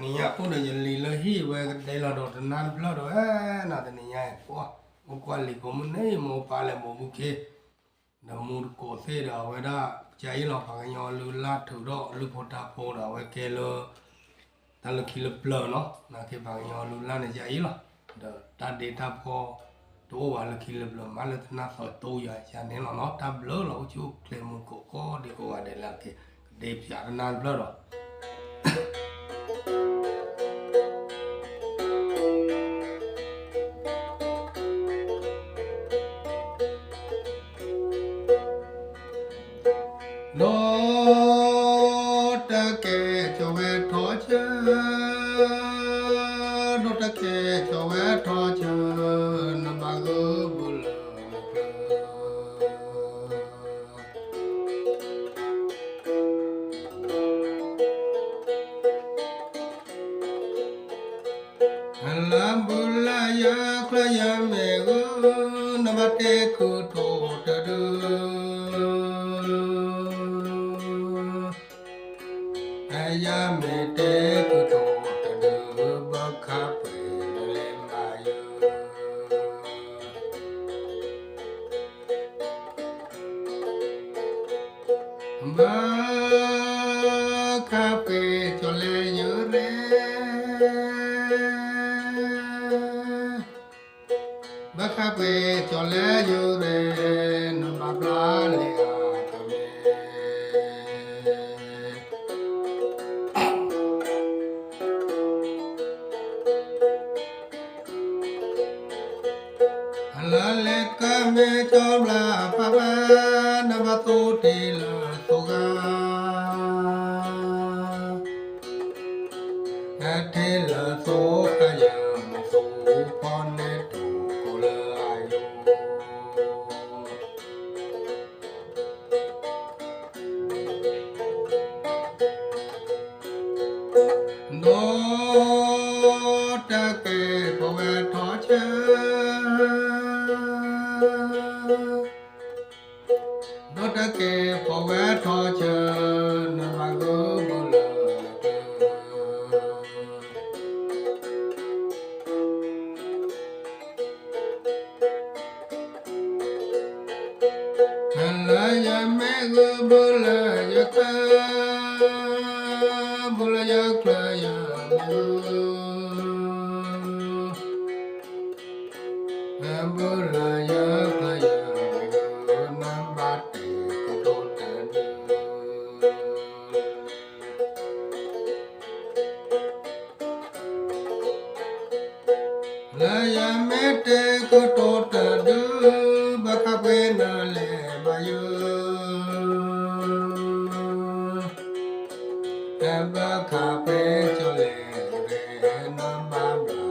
niya pun dah jadi lehi we dela dot nan bla do na de niya ko li ko mun nei mo pa le mo bu ke da mu ko se da we da chai lo pa nyo lu la thu do lu pho ta pho da we ke lo ta lo ki lo bla no na ke pa nyo lu la ne chai lo da ta data pho do wa lo ki lo bla ma le na so to ya cha ne lo no ta bla lo chu ple mu ko di ko wa de la ke de pya nan bla do lo ta ke cho we tho cha lo ta ke cho we tho cha na ba go bu la la bu la ya kla ya me go na ba te ku to ta du ya me te ku to ta du ba kha pe le ma yo ba kha pe cho le yo re ba kha pe cho le yo re na ba bla le a ta me la le ka me cho la pa pa na ba tu ti la to ga a te la so ka ya mo so pa ne tu ko la yo no ta ke ko we tho cha no ta ke ko we tho cha na ba go bu la la ya me go bu la ya ka bu la ya kla ya me bu la ya kla ya me na ba te ko to ta du la ya me te ko to ta du ba ka pe na le ba yo ba kha pe cho le re na ba bla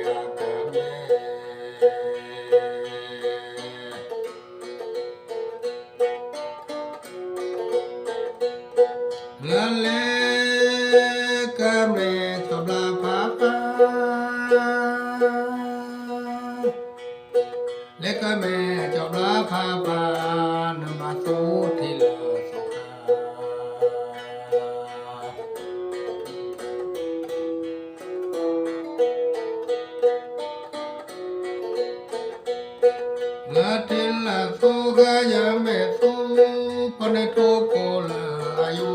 ya ka me la le ka me cho bla pa pa le ka me cho bla pa pa na ma so thi la so ka la te la so ga ya me so pa ne to ko la ayo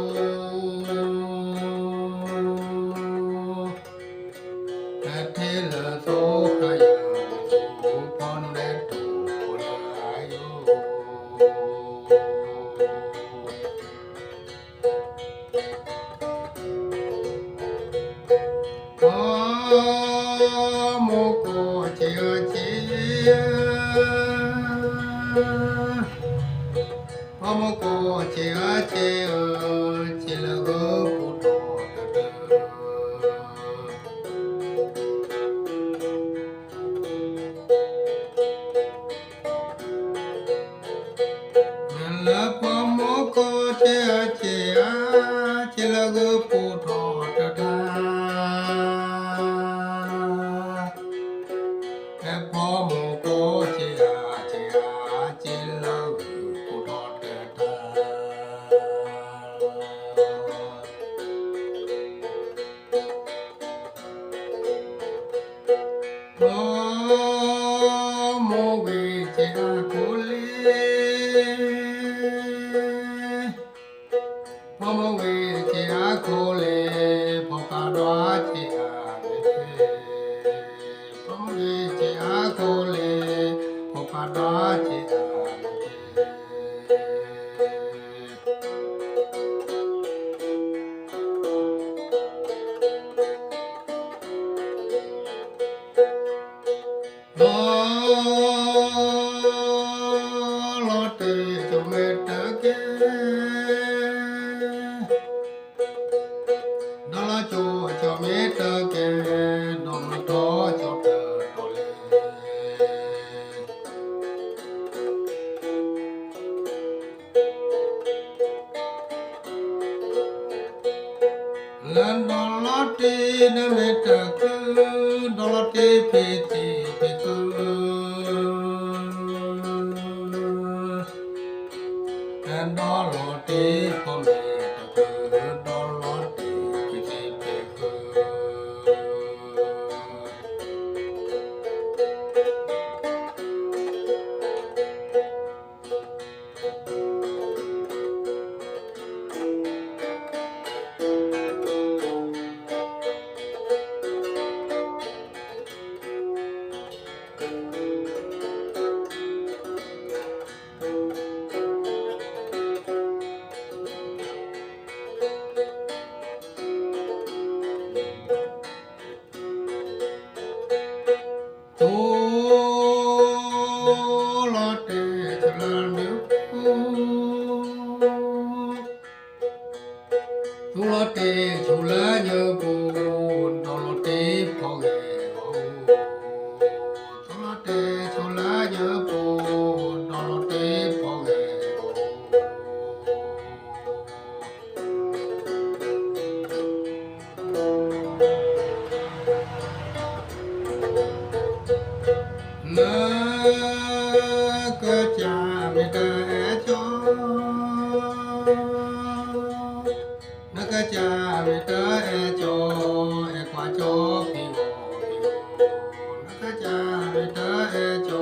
la te la so ga ya me so pa ne to ko la ayo mo ko che mo ko che che la go pu to la pa mo ko che la go pu to ta pa mo ko che mô vi che cô lê mô vi che cô lê bồ ca đoá che mô vi che cô lê bồ ca đoá che lo tê cho mẹ ta kê đó là cho mẹ ta kê đó là đó cho ta đó lần đó là tê đó mẹ ta kê đó là tê phê tê phê kê đó là tê con mẹ ta kê đó là tê phê tê phê kê lo tê cho là nếu lo tê cho là nhớ buồn đó lo tê phò ghé lo tê cho là nhớ buồn đó lo tê phò ghé nơ cơ cha mẹ ta cho nơ cơ cha mẹ ta cho qua cho phi ngô nơ cơ cha mẹ ta cho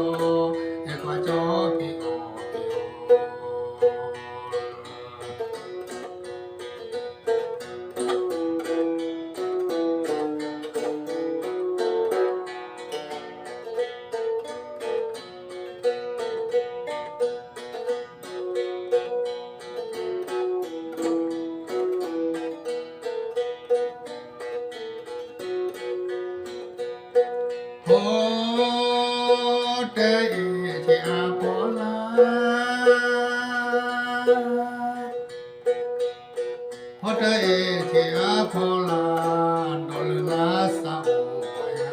qua cho phi ngô hô tê che a po la hô tê che a po la đô lư na sa o ya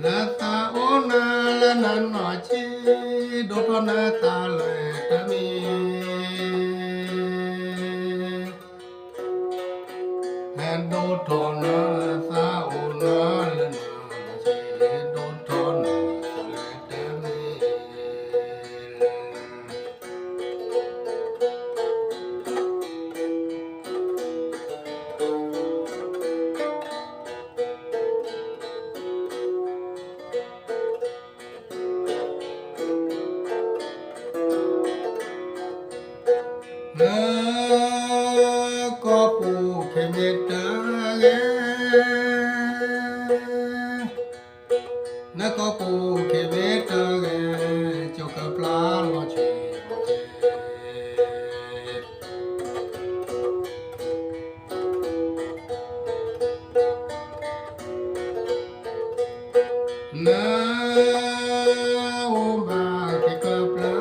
la ta o na la na no chi đô to na ta le ta mi đô to na sa o na la na chi đô to na ta le ta mi nơ có phù khê mê tơ ghé nơ có phù khê mê tơ ghé cho cặp lá lo chê nơ ôm bà thì cặp lá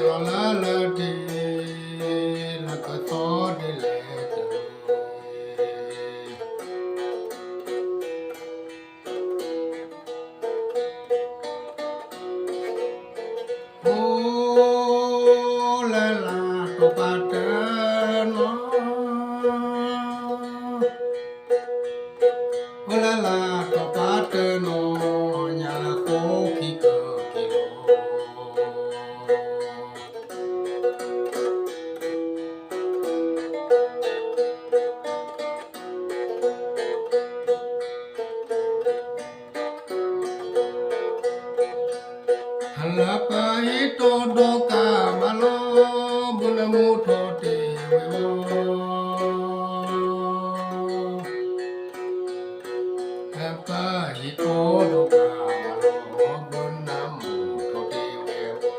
la la la de la ka to de le oh la la to pa te no oh la la to pa te no nya la ko ki ko ki lo halapa ito do ka malo buna mu tho te we mo halapa ito do ka malo buna mu tho te we mo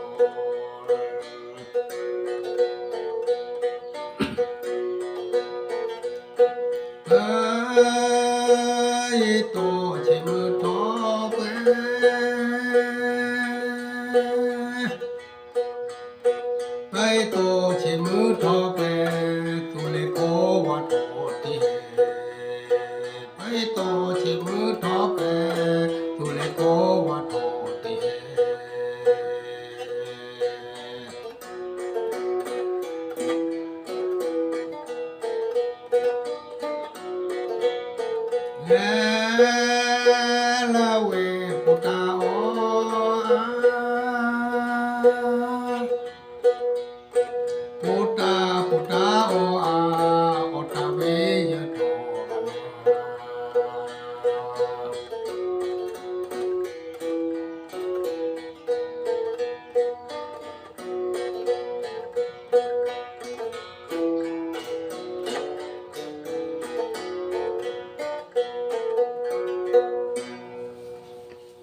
ito che mu tho pe ai tô chỉ mưa thọ về tu lệ cố và thọ ti ai tô chỉ mưa thọ về tu lệ cố và thọ ti la we puta o puta puta o a o ta ve ya to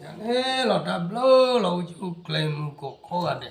ya ne lo ta blo lo chu claim ko ko de